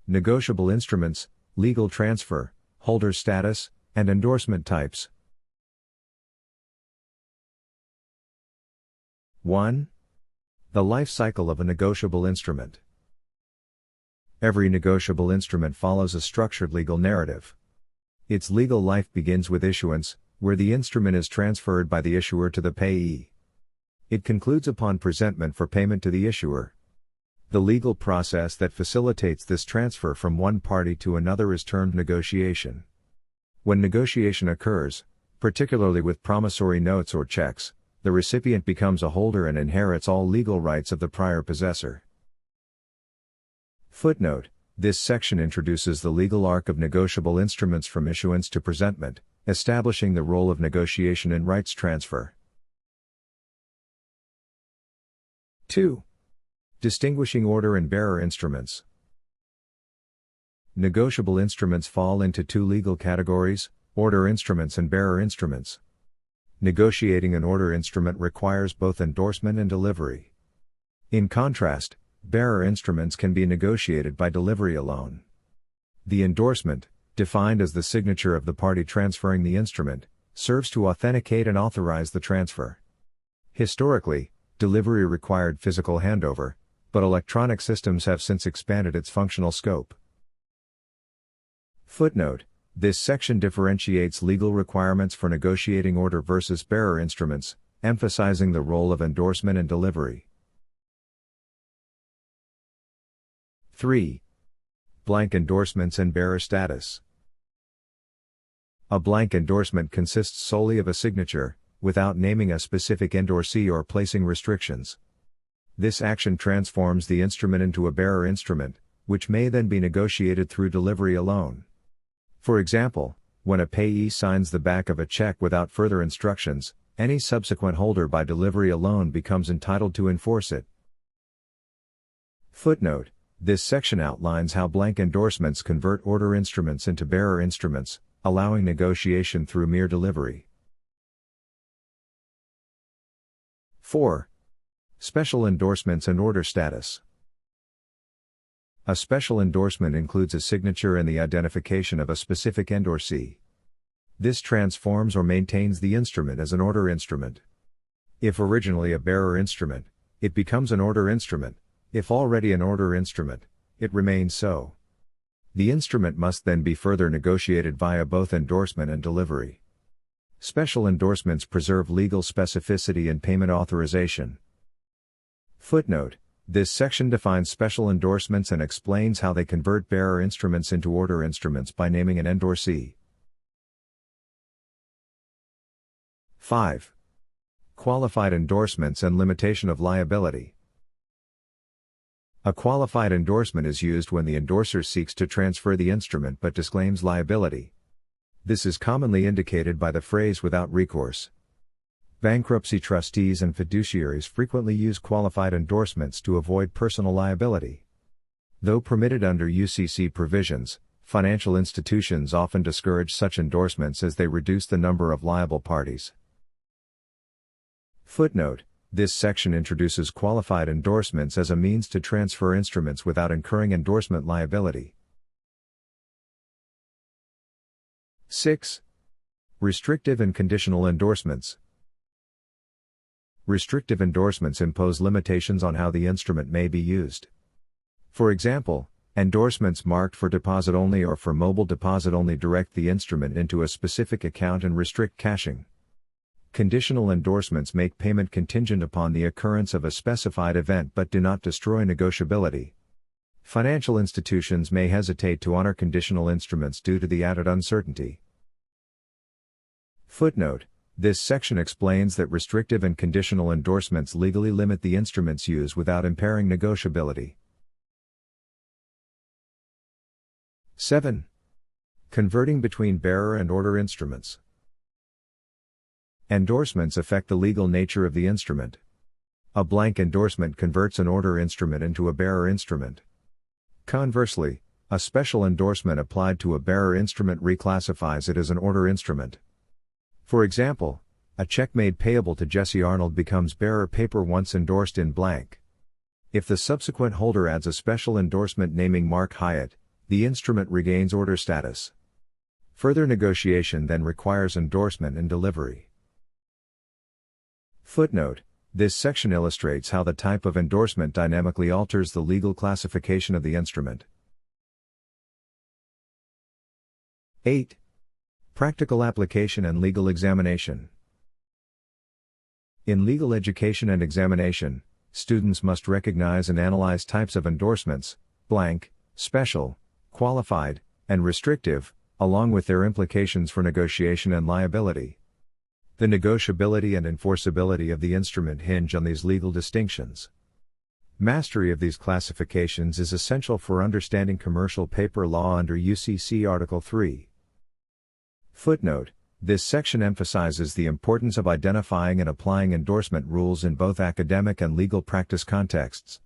negotiable instruments, legal transfer, holder status, and endorsement types. 1. The life cycle of a negotiable instrument. Every negotiable instrument follows a structured legal narrative. Its legal life begins with issuance, where the instrument is transferred by the issuer to the payee. It concludes upon presentment for payment to the issuer. The legal process that facilitates this transfer from one party to another is termed negotiation. When negotiation occurs, particularly with promissory notes or checks, the recipient becomes a holder and inherits all legal rights of the prior possessor. Footnote: This section introduces the legal arc of negotiable instruments from issuance to presentment, establishing the role of negotiation in rights transfer. 2. Distinguishing order and bearer instruments. Negotiable instruments fall into two legal categories: order instruments and bearer instruments. Negotiating an order instrument requires both endorsement and delivery. In contrast, bearer instruments can be negotiated by delivery alone. The endorsement, defined as the signature of the party transferring the instrument, serves to authenticate and authorize the transfer. Historically, delivery required physical handover, but electronic systems have since expanded its functional scope. Footnote: This section differentiates legal requirements for negotiating order versus bearer instruments, emphasizing the role of endorsement and delivery. 3. Blank endorsements and bearer status. A blank endorsement consists solely of a signature, without naming a specific endorsee or placing restrictions. This action transforms the instrument into a bearer instrument, which may then be negotiated through delivery alone. For example, when a payee signs the back of a check without further instructions, any subsequent holder by delivery alone becomes entitled to enforce it. Footnote: This section outlines how blank endorsements convert order instruments into bearer instruments, allowing negotiation through mere delivery. 4. Special endorsements and order status. A special endorsement includes a signature and the identification of a specific endorsee. This transforms or maintains the instrument as an order instrument. If originally a bearer instrument, it becomes an order instrument. If already an order instrument, it remains so. The instrument must then be further negotiated via both endorsement and delivery. Special endorsements preserve legal specificity and payment authorization. Footnote: This section defines special endorsements and explains how they convert bearer instruments into order instruments by naming an endorsee. 5. Qualified endorsements and limitation of liability. A qualified endorsement is used when the endorser seeks to transfer the instrument but disclaims liability. This is commonly indicated by the phrase "without recourse." Bankruptcy trustees and fiduciaries frequently use qualified endorsements to avoid personal liability. Though permitted under UCC provisions, financial institutions often discourage such endorsements as they reduce the number of liable parties. Footnote: This section introduces qualified endorsements as a means to transfer instruments without incurring endorsement liability. 6. Restrictive and conditional endorsements. Restrictive endorsements impose limitations on how the instrument may be used. For example, endorsements marked for deposit only or for mobile deposit only direct the instrument into a specific account and restrict cashing. Conditional endorsements make payment contingent upon the occurrence of a specified event but do not destroy negotiability. Financial institutions may hesitate to honor conditional instruments due to the added uncertainty. Footnote: This section explains that restrictive and conditional endorsements legally limit the instrument's use without impairing negotiability. 7. Converting between bearer and order instruments. Endorsements affect the legal nature of the instrument. A blank endorsement converts an order instrument into a bearer instrument. Conversely, a special endorsement applied to a bearer instrument reclassifies it as an order instrument. For example, a check made payable to Jesse Arnold becomes bearer paper once endorsed in blank. If the subsequent holder adds a special endorsement naming Mark Hyatt, the instrument regains order status. Further negotiation then requires endorsement and delivery. Footnote: this section illustrates how the type of endorsement dynamically alters the legal classification of the instrument. 8. Practical application and legal examination. In legal education and examination, students must recognize and analyze types of endorsements, blank, special, qualified, and restrictive, along with their implications for negotiation and liability. The negotiability and enforceability of the instrument hinge on these legal distinctions. Mastery of these classifications is essential for understanding commercial paper law under UCC Article 3. Footnote: this section emphasizes the importance of identifying and applying endorsement rules in both academic and legal practice contexts.